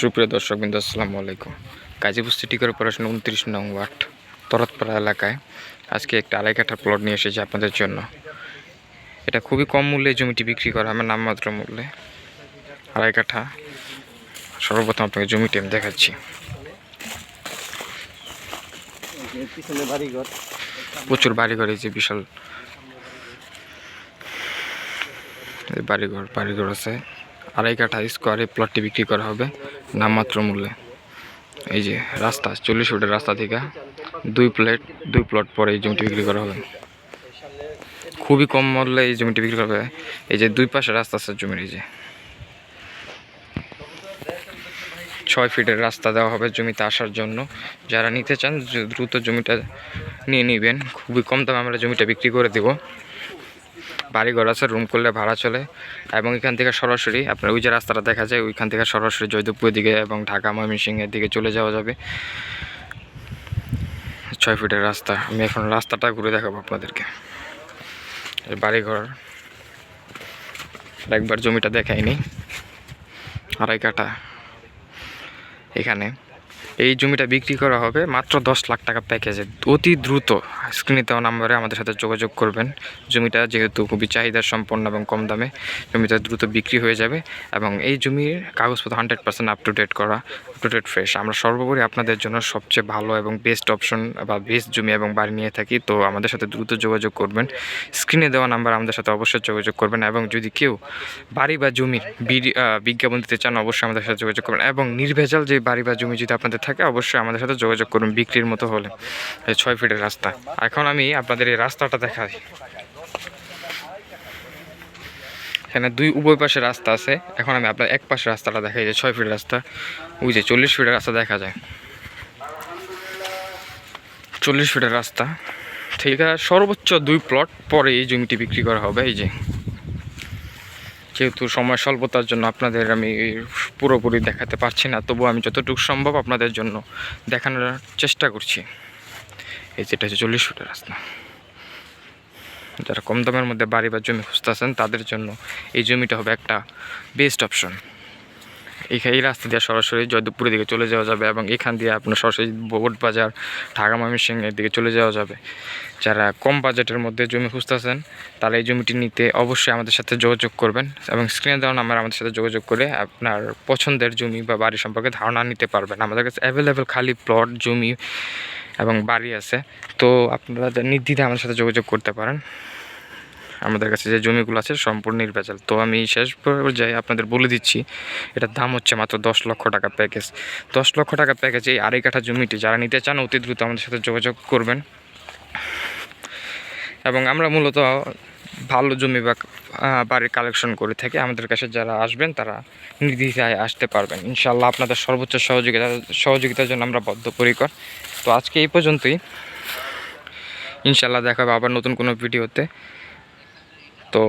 সুপ্রিয় দর্শকবৃন্দ, আসসালামু আলাইকুম। গাজীপুর সিটি কর্পোরেশন 29 নং ওয়ার্ড তরতপাড়া এলাকায় আজকে একটা আড়াই কাঠা প্লট নিয়ে এসেছি আপনাদের জন্য। এটা খুবই কম মূল্যে জমিটি বিক্রি করা হবে, নামমাত্র মূল্যে। আড়াই কাঠা। সর্বপ্রথম আপনাকে জমিটি আমি দেখাচ্ছি। প্রচুর বাড়িঘর, এই যে বিশাল বাড়িঘর আছে। আড়াই কাঠা স্কোয়ারে প্লটটি বিক্রি করা হবে নামমাত্র মূল্যে। এই যে রাস্তা, 40 ফুটের রাস্তা থেকে দুই প্লট পরে এই জমিটি বিক্রি করা হবে। খুবই কম মূল্যে এই জমিটি বিক্রি করা হবে। এই যে দুই পাশে রাস্তা আছে জমির, এই যে 6 ফিটের রাস্তা দেওয়া হবে জমিতে আসার জন্য। যারা নিতে চান দ্রুত জমিটা নিয়ে নেবেন। খুবই কম দামে আমরা জমিটা বিক্রি করে দেব। বাড়িঘর আছে, রুম করলে ভাড়া চলে। এবং এখান থেকে সরাসরি আপনার ওই যে রাস্তাটা দেখা যায়, ওইখান থেকে সরাসরি জয়দেবপুরের দিকে এবং ঢাকা ময়মনসিংহের দিকে চলে যাওয়া যাবে। 6 ফিটের রাস্তা। আমি এখন রাস্তাটা ঘুরে দেখাবো আপনাদেরকে। বাড়িঘর একবার জমিটা দেখাইনি। আড়াই কাঠা। এখানে এই জমিটা বিক্রি করা হবে মাত্র 10 লাখ টাকা প্যাকেজে। অতি দ্রুত স্ক্রিনে দেওয়া নাম্বারে আমাদের সাথে যোগাযোগ করবেন। জমিটা যেহেতু খুবই চাহিদা সম্পন্ন এবং কম দামে, জমিটা দ্রুত বিক্রি হয়ে যাবে। এবং এই জমির কাগজপত্র 100% আপ টু ডেট ফ্রেশ। আমরা সর্বোপরি আপনাদের জন্য সবচেয়ে ভালো এবং বেস্ট অপশন বা বেস্ট জমি এবং বাড়ি নিয়ে থাকি। তো আমাদের সাথে দ্রুত যোগাযোগ করবেন। স্ক্রিনে দেওয়া নাম্বার আমাদের সাথে অবশ্যই যোগাযোগ করবেন। এবং যদি কেউ বাড়ি বা জমির বিজ্ঞাপন দিতে চান, অবশ্যই আমাদের সাথে যোগাযোগ করবেন। এবং নির্ভেজাল যে বাড়ি বা জমি যদি আপনাদের থাকে, অবশ্যই আমাদের সাথে যোগাযোগ করুন বিক্রির মতো হলে। 6 ফিটের রাস্তা। এখন আমি আপনাদের এই রাস্তাটা দেখাই। এখানে উভয় পাশে রাস্তা আছে। এখন আমি আপনার এক পাশে রাস্তাটা দেখাই, যে 6 ফিটের রাস্তা। ওই যে 40 ফিটের রাস্তা দেখা যায়। 40 ফিটের রাস্তা ঠিক আছে। সর্বোচ্চ 2 প্লট পরে এই জমিটি বিক্রি করা হবে। এই যে, যেহেতু সময় স্বল্পতার জন্য আপনাদের আমি পুরোপুরি দেখাতে পারছি না, তবুও আমি যতটুকু সম্ভব আপনাদের জন্য দেখানোর চেষ্টা করছি। এই যেটা হচ্ছে 40 ফুটের রাস্তা। যারা কম দামের মধ্যে বাড়ি বা জমি খুঁজতেছেন, তাদের জন্য এই জমিটা হবে একটা বেস্ট অপশন। এই রাস্তা দিয়ে সরাসরি জয়দেবপুরের দিকে চলে যাওয়া যাবে। এবং এখান দিয়ে আপনার সরাসরি বোট বাজার, ঢাকা ময়মনসিংহের দিকে চলে যাওয়া যাবে। যারা কম বাজেটের মধ্যে জমি খুঁজতেছেন, তারা এই জমিটি নিতে অবশ্যই আমাদের সাথে যোগাযোগ করবেন। এবং স্ক্রিনে দেওয়া নাম্বার আমাদের সাথে যোগাযোগ করে আপনার পছন্দের জমি বা বাড়ি সম্পর্কে ধারণা নিতে পারবেন। আমাদের কাছে অ্যাভেলেবেল খালি প্লট, জমি এবং বাড়ি আছে। তো আপনারা নির্দ্বিধায় আমাদের সাথে যোগাযোগ করতে পারেন। আমাদের কাছে যে জমিগুলো আছে সম্পূর্ণ নির্ভেজাল। তো আমি শেষ পর্যায়ে আপনাদের বলে দিচ্ছি, এটার দাম হচ্ছে মাত্র 10 লক্ষ টাকা প্যাকেজ। 10 লক্ষ টাকা প্যাকেজ এই আড়াই কাঠা জমিটি যারা নিতে চান, অতি দ্রুত আমাদের সাথে যোগাযোগ করবেন। এবং আমরা মূলত ভালো জমি বা বাড়ির কালেকশন করে থাকি। আমাদের কাছে যারা আসবেন, তারা নির্দ্বিধায় আসতে পারবেন। ইনশাআল্লাহ আপনাদের সর্বোচ্চ সহযোগিতার জন্য আমরা বদ্ধপরিকর। তো আজকে এই পর্যন্তই। ইনশাআল্লাহ দেখা হবে আবার নতুন কোনো ভিডিওতে। তো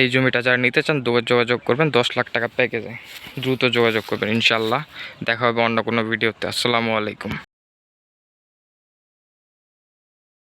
এই জমিটা যারা নিতে চান, যোগাযোগ করবেন। 10 লাখ টাকা প্যাকেজে দ্রুত যোগাযোগ করবেন। ইনশাআল্লাহ দেখা হবে অন্য কোনো ভিডিওতে। আসসালামু আলাইকুম।